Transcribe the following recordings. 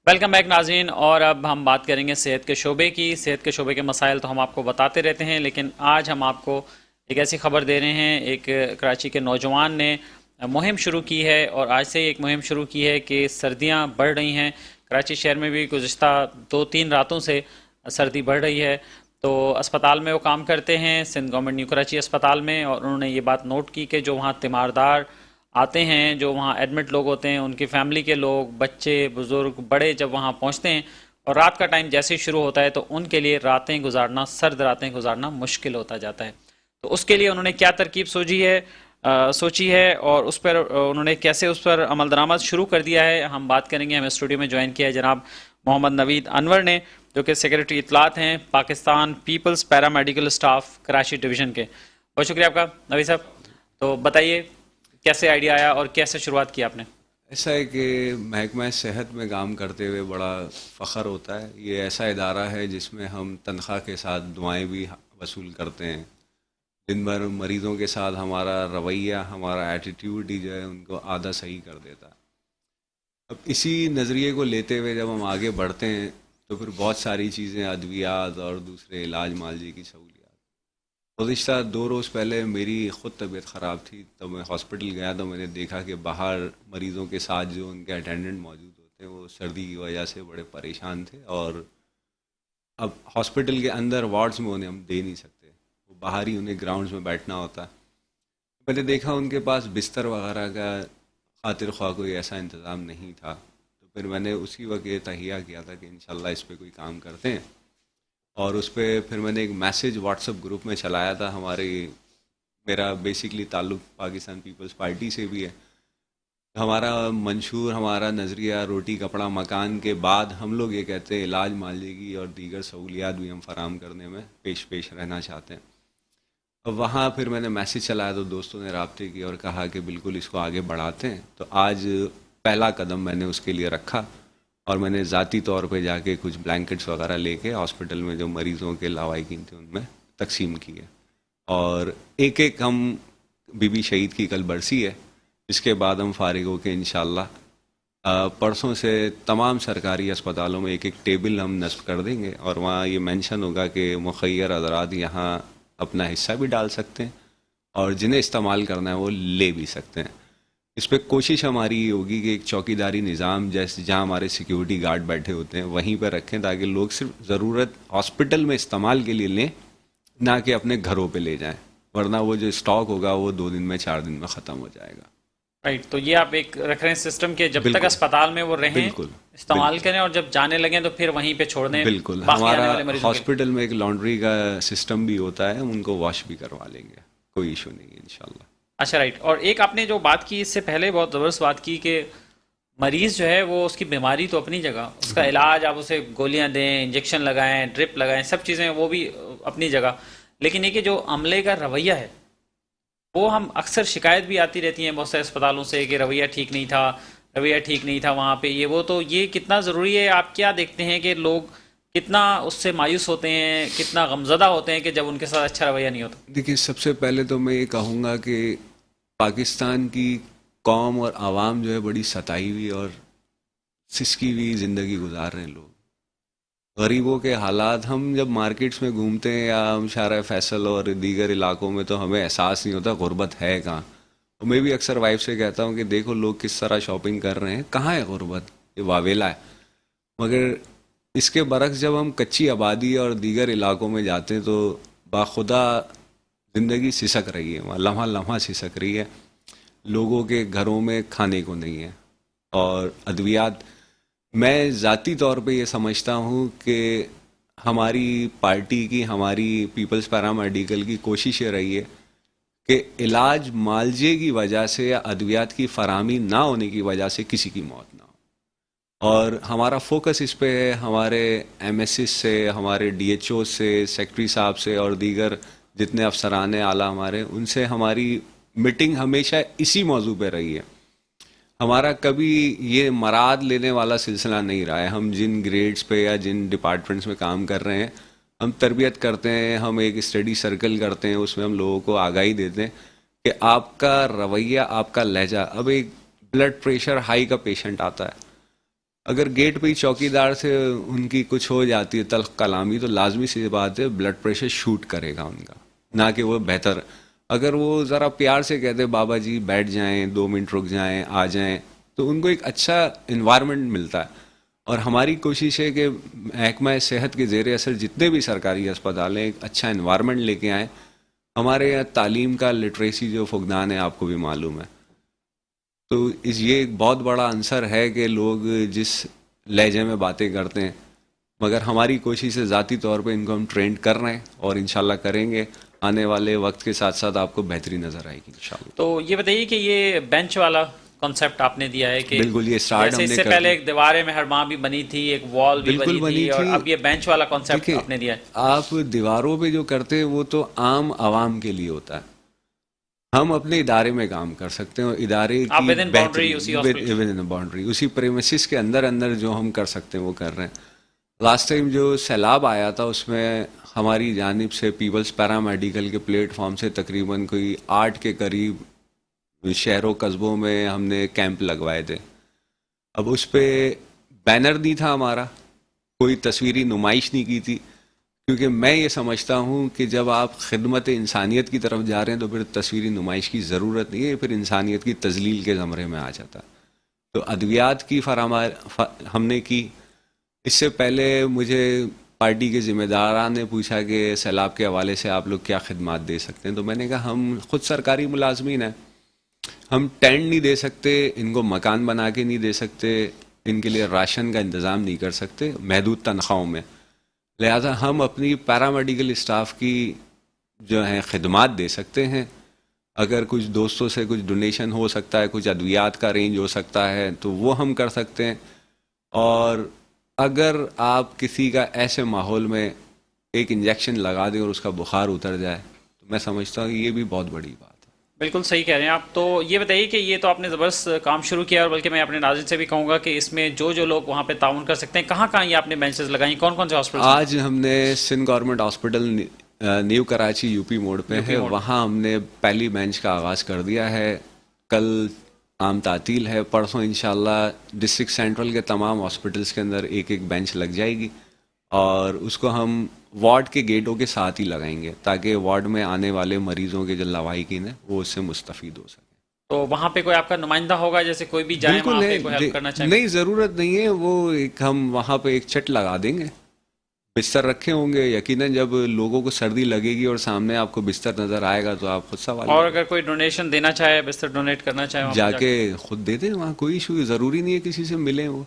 Welcome back ناظرین، اور اب ہم بات کریں گے صحت کے شعبے کی۔ صحت کے شعبے کے مسائل تو ہم آپ کو بتاتے رہتے ہیں، لیکن آج ہم آپ کو ایک ایسی خبر دے رہے ہیں۔ ایک کراچی کے نوجوان نے مہم شروع کی ہے، اور آج سے ایک مہم شروع کی ہے کہ سردیاں بڑھ رہی ہیں کراچی شہر میں بھی۔ گزشتہ 2-3 راتوں سے سردی بڑھ رہی ہے، تو اسپتال میں وہ کام کرتے ہیں، سندھ گورنمنٹ نیو کراچی اسپتال میں، اور انہوں نے یہ بات نوٹ کی کہ جو وہاں تیماردار آتے ہیں، جو وہاں ایڈمٹ لوگ ہوتے ہیں، ان کی فیملی کے لوگ، بچے، بزرگ، بڑے جب وہاں پہنچتے ہیں اور رات کا ٹائم جیسے ہی شروع ہوتا ہے تو ان کے لیے راتیں گزارنا، سرد راتیں گزارنا مشکل ہوتا جاتا ہے۔ تو اس کے لیے انہوں نے کیا ترکیب سوچی ہے اور اس پر انہوں نے کیسے اس پر عمل درآمد شروع کر دیا ہے، ہم بات کریں گے۔ ہمیں اسٹوڈیو میں جوائن کیا ہے جناب محمد نوید انور نے، جو کہ سیکریٹری اطلاعات ہیں پاکستان پیپلز پیرا میڈیکل اسٹاف کراچی ڈویژن کے۔ بہت شکریہ آپ کا نوید صاحب۔ تو بتائیے کیسے آئیڈیا آیا اور کیسے شروعات کی آپ نے؟ ایسا ہے کہ محکمہ صحت میں کام کرتے ہوئے بڑا فخر ہوتا ہے۔ یہ ایسا ادارہ ہے جس میں ہم تنخواہ کے ساتھ دعائیں بھی وصول کرتے ہیں۔ دن بھر مریضوں کے ساتھ ہمارا رویہ، ہمارا ایٹیٹیوڈ ہی جو ہے ان کو آدھا صحیح کر دیتا ہے۔ اب اسی نظریے کو لیتے ہوئے جب ہم آگے بڑھتے ہیں تو پھر بہت ساری چیزیں، ادویات اور دوسرے علاج معالجے کی سہولیات۔ گزشتہ 2 روز پہلے میری خود طبیعت خراب تھی، تو میں ہاسپٹل گیا تو میں نے دیکھا کہ باہر مریضوں کے ساتھ جو ان کے اٹینڈنٹ موجود ہوتے ہیں وہ سردی کی وجہ سے بڑے پریشان تھے، اور اب ہاسپٹل کے اندر وارڈز میں انہیں ہم دے نہیں سکتے، وہ باہر ہی انہیں گراؤنڈز میں بیٹھنا ہوتا ہے۔ میں نے دیکھا ان کے پاس بستر وغیرہ کا خاطر خواہ کوئی ایسا انتظام نہیں تھا، تو پھر میں نے اسی وقت یہ تہیہ کیا تھا کہ انشاءاللہ اس پہ کوئی کام کرتے ہیں، اور اس پہ پھر میں نے ایک میسیج واٹس ایپ گروپ میں چلایا تھا۔ میرا بیسکلی تعلق پاکستان پیپلز پارٹی سے بھی ہے۔ ہمارا منشور، ہمارا نظریہ روٹی کپڑا مکان کے بعد ہم لوگ یہ کہتے ہیں علاج معالجے اور دیگر سہولیات بھی ہم فراہم کرنے میں پیش رہنا چاہتے ہیں۔ اب وہاں پھر میں نے میسیج چلایا تو دوستوں نے رابطے کی اور کہا کہ بالکل اس کو آگے بڑھاتے ہیں۔ تو آج پہلا قدم میں نے اس کے لیے رکھا، اور میں نے ذاتی طور پہ جا کے کچھ بلینکٹس وغیرہ لے کے ہاسپٹل میں جو مریضوں کے لاوائقین تھے ان میں تقسیم کیے، اور ایک ایک ہم بی بی شہید کی کل برسی ہے، اس کے بعد ہم فارغ ہو کے انشاءاللہ پرسوں سے تمام سرکاری اسپتالوں میں ایک ایک ٹیبل ہم نصب کر دیں گے، اور وہاں یہ مینشن ہوگا کہ مخیر حضرات یہاں اپنا حصہ بھی ڈال سکتے ہیں، اور جنہیں استعمال کرنا ہے وہ لے بھی سکتے ہیں۔ اس پہ کوشش ہماری یہ ہوگی کہ ایک چوکی داری نظام جیسے جہاں ہمارے سیکیورٹی گارڈ بیٹھے ہوتے ہیں وہیں پہ رکھیں، تاکہ لوگ صرف ضرورت ہاسپٹل میں استعمال کے لیے لیں، نہ کہ اپنے گھروں پہ لے جائیں، ورنہ وہ جو اسٹاک ہوگا وہ 2 دن میں 4 دن میں ختم ہو جائے گا۔ رائٹ، تو یہ آپ ایک رکھ رہے ہیں سسٹم کے جب تک بالکل اسپتال میں وہ رہیں، بالکل استعمال بالکل کریں، اور جب جانے لگیں تو پھر وہیں پہ چھوڑ دیں بالکل باقی آنے ہمارا والے مریضوں کے لیے۔ ہاسپٹل میں ایک لانڈری کا سسٹم بھی ہوتا ہے، ہم ان کو واش بھی کروا لیں گے، کوئی ایشو نہیں ہے انشاءاللہ۔ اچھا، رائٹ۔ اور ایک آپ نے جو بات کی اس سے پہلے بہت زبردست بات کی کہ مریض جو ہے وہ اس کی بیماری تو اپنی جگہ، اس کا علاج آپ اسے گولیاں دیں، انجیکشن لگائیں، ڈرپ لگائیں، سب چیزیں وہ بھی اپنی جگہ، لیکن یہ کہ جو عملے کا رویہ ہے وہ ہم اکثر شکایت بھی آتی رہتی ہیں بہت سے اسپتالوں سے کہ رویہ ٹھیک نہیں تھا، رویہ ٹھیک نہیں تھا وہاں پہ، یہ وہ۔ تو یہ کتنا ضروری ہے؟ آپ کیا دیکھتے ہیں کہ لوگ کتنا اس سے مایوس ہوتے ہیں، کتنا غمزدہ ہوتے ہیں کہ جب ان کے ساتھ اچھا رویہ نہیں ہوتا؟ دیکھیے، سب سے پہلے تو میں یہ کہوں گا کہ پاکستان کی قوم اور عوام جو ہے بڑی ستائی ہوئی اور سسکی ہوئی زندگی گزار رہے ہیں لوگ۔ غریبوں کے حالات، ہم جب مارکیٹس میں گھومتے ہیں یا ہم شارع فیصل اور دیگر علاقوں میں تو ہمیں احساس نہیں ہوتا غربت ہے کہاں۔ اور میں بھی اکثر وائف سے کہتا ہوں کہ دیکھو لوگ کس طرح شاپنگ کر رہے ہیں، کہاں ہے غربت؟ یہ واویلا ہے۔ مگر اس کے برعکس جب ہم کچی آبادی اور دیگر علاقوں میں جاتے ہیں تو باخدا زندگی سسک رہی ہے، وہاں لمحہ لمحہ سسک رہی ہے۔ لوگوں کے گھروں میں کھانے کو نہیں ہے، اور ادویات، میں ذاتی طور پہ یہ سمجھتا ہوں کہ ہماری پارٹی کی، ہماری پیپلز پیرا میڈیکل کی کوشش یہ رہی ہے کہ علاج معالجے کی وجہ سے یا ادویات کی فراہمی نہ ہونے کی وجہ سے کسی کی موت نہ ہو، اور ہمارا فوکس اس پہ ہے۔ ہمارے ایم ایس ایس سے، ہمارے ڈی ایچ او سے، سیکٹری صاحب سے اور دیگر جتنے افسران اعلیٰ ہمارے، ان سے ہماری میٹنگ ہمیشہ اسی موضوع پہ رہی ہے۔ ہمارا کبھی یہ مراد لینے والا سلسلہ نہیں رہا ہے۔ ہم جن گریڈز پہ یا جن ڈپارٹمنٹس میں کام کر رہے ہیں، ہم تربیت کرتے ہیں، ہم ایک اسٹڈی سرکل کرتے ہیں، اس میں ہم لوگوں کو آگاہی دیتے ہیں کہ آپ کا رویہ، آپ کا لہجہ، اب ایک بلڈ پریشر ہائی کا پیشنٹ آتا ہے، اگر گیٹ پہ ہی چوکیدار سے ان کی کچھ ہو جاتی ہے تلخ کلامی، تو لازمی سی بات ہے بلڈ پریشر شوٹ کرے گا ان کا، نہ کہ وہ بہتر. اگر وہ ذرا پیار سے کہتے بابا جی بیٹھ جائیں، 2 منٹ رک جائیں، آ جائیں، تو ان کو ایک اچھا انوائرمنٹ ملتا ہے. اور ہماری کوشش ہے کہ محکمہ صحت کے زیر اثر جتنے بھی سرکاری اسپتال ہیں ایک اچھا انوائرمنٹ لے کے آئیں. ہمارے یہاں تعلیم کا لٹریسی جو فقدان ہے آپ کو بھی معلوم ہے، تو یہ ایک بہت بڑا عنصر ہے کہ لوگ جس لہجے میں باتیں کرتے ہیں، مگر ہماری کوشش ہے ذاتی طور پہ ان کو ہم ٹرینڈ کر رہے ہیں اور انشاءاللہ کریں گے. آنے والے وقت کے ساتھ ساتھ آپ کو بہتری نظر آئے گی انشاءاللہ. تو یہ بتائیے کہ یہ بینچ والا کانسیپٹ آپ نے دیا ہے کہ بالکل، یہ سٹارٹ جیسے ہم اس نے سے کر پہلے دی. ایک دیواریں میں ہرماں بھی بنی تھی، ایک وال بھی بالکل بنی تھی، اور تھی. اب یہ بینچ والا کانسیپٹ دیکھیں، آپ نے دیا ہے. آپ دیواروں پہ جو کرتے ہیں وہ تو عام عوام کے لیے ہوتا ہے. ہم اپنے ادارے میں کام کر سکتے ہیں، اور ادارے آپ کی within boundary اسی hospital ود ان باؤنڈری، اسی پریمیسز کے اندر اندر جو ہم کر سکتے ہیں وہ کر رہے ہیں. لاسٹ ٹائم جو سیلاب آیا تھا اس میں ہماری جانب سے پیپلز پیرا میڈیکل کے پلیٹ فارم سے تقریباً کوئی 8 کے قریب شہروں قصبوں میں ہم نے کیمپ لگوائے تھے. اب اس پہ بینر نہیں تھا ہمارا، کوئی تصویری نمائش نہیں کی تھی، کیونکہ میں یہ سمجھتا ہوں کہ جب آپ خدمت انسانیت کی طرف جا رہے ہیں تو پھر تصویری نمائش کی ضرورت نہیں ہے، پھر انسانیت کی تذلیل کے زمرے میں آ جاتا. تو ادویات کی ہم نے کی. اس سے پہلے مجھے پارٹی کے ذمہ داران نے پوچھا کہ سیلاب کے حوالے سے آپ لوگ کیا خدمات دے سکتے ہیں، تو میں نے کہا ہم خود سرکاری ملازمین ہیں، ہم ٹینٹ نہیں دے سکتے، ان کو مکان بنا کے نہیں دے سکتے، ان کے لیے راشن کا انتظام نہیں کر سکتے محدود تنخواہوں میں. لہذا ہم اپنی پیرامیڈیکل اسٹاف کی جو ہیں خدمات دے سکتے ہیں. اگر کچھ دوستوں سے کچھ ڈونیشن ہو سکتا ہے، کچھ ادویات کا رینج ہو سکتا ہے تو وہ ہم کر سکتے ہیں. اور اگر آپ کسی کا ایسے ماحول میں ایک انجیکشن لگا دیں اور اس کا بخار اتر جائے تو میں سمجھتا ہوں کہ یہ بھی بہت بڑی بات ہے. بالکل صحیح کہہ رہے ہیں آپ. تو یہ بتائیے کہ یہ تو آپ نے زبردست کام شروع کیا، اور بلکہ میں اپنے ناظرین سے بھی کہوں گا کہ اس میں جو لوگ وہاں پہ تعاون کر سکتے ہیں، کہاں یہ آپ نے بینچز لگائیں، کون کون سے ہاسپٹل؟ آج ہم نے Sindh government hospital new Karachi U P موڑ پہ ہے، وہاں ہم نے پہلی بینچ کا آغاز کر دیا ہے. کل عام تعطیل ہے، پرسوں انشاءاللہ ڈسٹرکٹ سینٹرل کے تمام ہاسپٹلس کے اندر ایک ایک بینچ لگ جائے گی، اور اس کو ہم وارڈ کے گیٹوں کے ساتھ ہی لگائیں گے تاکہ وارڈ میں آنے والے مریضوں کے جو لواحقین ہیں وہ اس سے مستفید ہو سکیں. تو وہاں پہ کوئی آپ کا نمائندہ ہوگا، جیسے کوئی بھی جائے وہاں پہ کوئی ہیلپ کرنا چاہے؟ نہیں، ضرورت نہیں ہے. وہ ہم وہاں پہ ایک چٹ لگا دیں گے، بستر رکھے ہوں گے. یقیناً جب لوگوں کو سردی لگے گی اور سامنے آپ کو بستر نظر آئے گا تو آپ خود سوال. اور اگر کوئی ڈونیشن دینا چاہے، بستر ڈونیٹ کرنا چاہے، جا کے خود دے دیں وہاں، کوئی ایشو. ضروری نہیں ہے کسی سے ملیں. وہ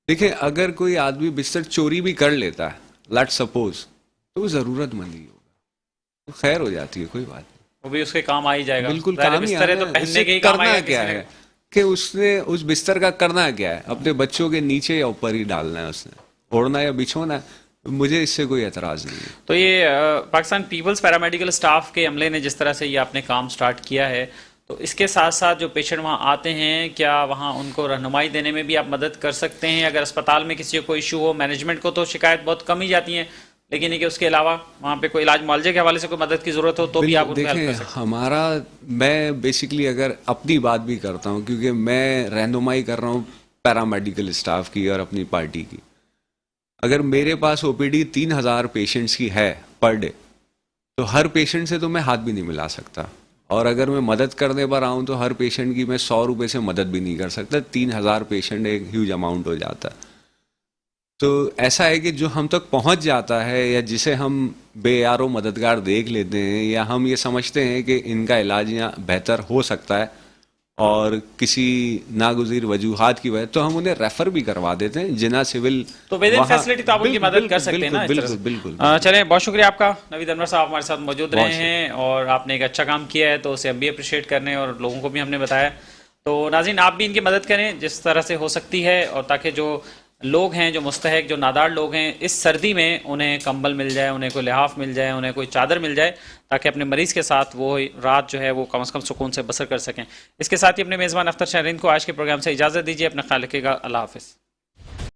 دیکھیں، اگر کوئی آدمی بستر چوری بھی کر لیتا ہے لیٹ سپوز، تو وہ ضرورت مند ہی ہوگا، خیر ہو جاتی ہے، کوئی بات نہیں، وہ بھی اس کے کام آ ہی جائے گا. بالکل کام ہی آنا. تو اس پہننے سے کے ہی کام آئے کرنا گا. کیا ہے کہ اس نے اس بستر کا کرنا کیا ہے؟ اپنے بچوں کے نیچے یا اوپر ہی ڈالنا ہے، اس نے اوڑھنا یا بچھونا ہے. مجھے اس سے کوئی اعتراض نہیں ہے. تو یہ پاکستان پیپلز پیرامیڈیکل اسٹاف کے عملے نے جس طرح سے یہ آپ نے کام سٹارٹ کیا ہے، تو اس کے ساتھ ساتھ جو پیشنٹ وہاں آتے ہیں، کیا وہاں ان کو رہنمائی دینے میں بھی آپ مدد کر سکتے ہیں؟ اگر اسپتال میں کسی کو کوئی ایشو ہو، مینجمنٹ کو تو شکایت بہت کم ہی جاتی ہیں، لیکن یہ کہ اس کے علاوہ وہاں پہ کوئی علاج معالجے کے حوالے سے کوئی مدد کی ضرورت ہو تو بھی آپ ان کو ہیلپ کر سکتے ہیں. میں بیسکلی اگر اپنی بات بھی کرتا ہوں، کیونکہ میں رہنمائی کر رہا ہوں پیرامیڈیکل اسٹاف کی اور اپنی پارٹی کی. اگر میرے پاس او پی ڈی 3000 پیشنٹس کی ہے پر ڈے، تو ہر پیشنٹ سے تو میں ہاتھ بھی نہیں ملا سکتا، اور اگر میں مدد کرنے پر آؤں تو ہر پیشنٹ کی میں 100 روپے سے مدد بھی نہیں کر سکتا. 3000 پیشنٹ ایک ہیوج اماؤنٹ ہو جاتا ہے. تو ایسا ہے کہ جو ہم تک پہنچ جاتا ہے یا جسے ہم بے یار و مددگار دیکھ لیتے ہیں، یا ہم یہ سمجھتے ہیں کہ ان کا علاج یہاں بہتر ہو سکتا ہے اور کسی ناگزیر وجوہات کی وجہ، تو ہم انہیں ریفر بھی کروا دیتے ہیں جنا سول. تو ود ان فیسلٹی تو آپ ان کی مدد کر سکتے ہیں نا. بالکل. چلیں، بہت شکریہ آپ کا. نوید انور صاحب ہمارے ساتھ موجود رہے ہیں، اور آپ نے ایک اچھا کام کیا ہے تو اسے ہم بھی اپریشیٹ کرنے، اور لوگوں کو بھی ہم نے بتایا. تو ناظرین، آپ بھی ان کی مدد کریں جس طرح سے ہو سکتی ہے، اور تاکہ جو لوگ ہیں، جو مستحق، جو نادار لوگ ہیں، اس سردی میں انہیں کمبل مل جائے، انہیں کوئی لحاف مل جائے، انہیں کوئی چادر مل جائے، تاکہ اپنے مریض کے ساتھ وہ رات جو ہے وہ کم از کم سکون سے بسر کر سکیں. اس کے ساتھ ہی اپنے میزبان اختر شاہرین کو آج کے پروگرام سے اجازت دیجیے. اپنا خیال رکھیے گا. اللہ حافظ.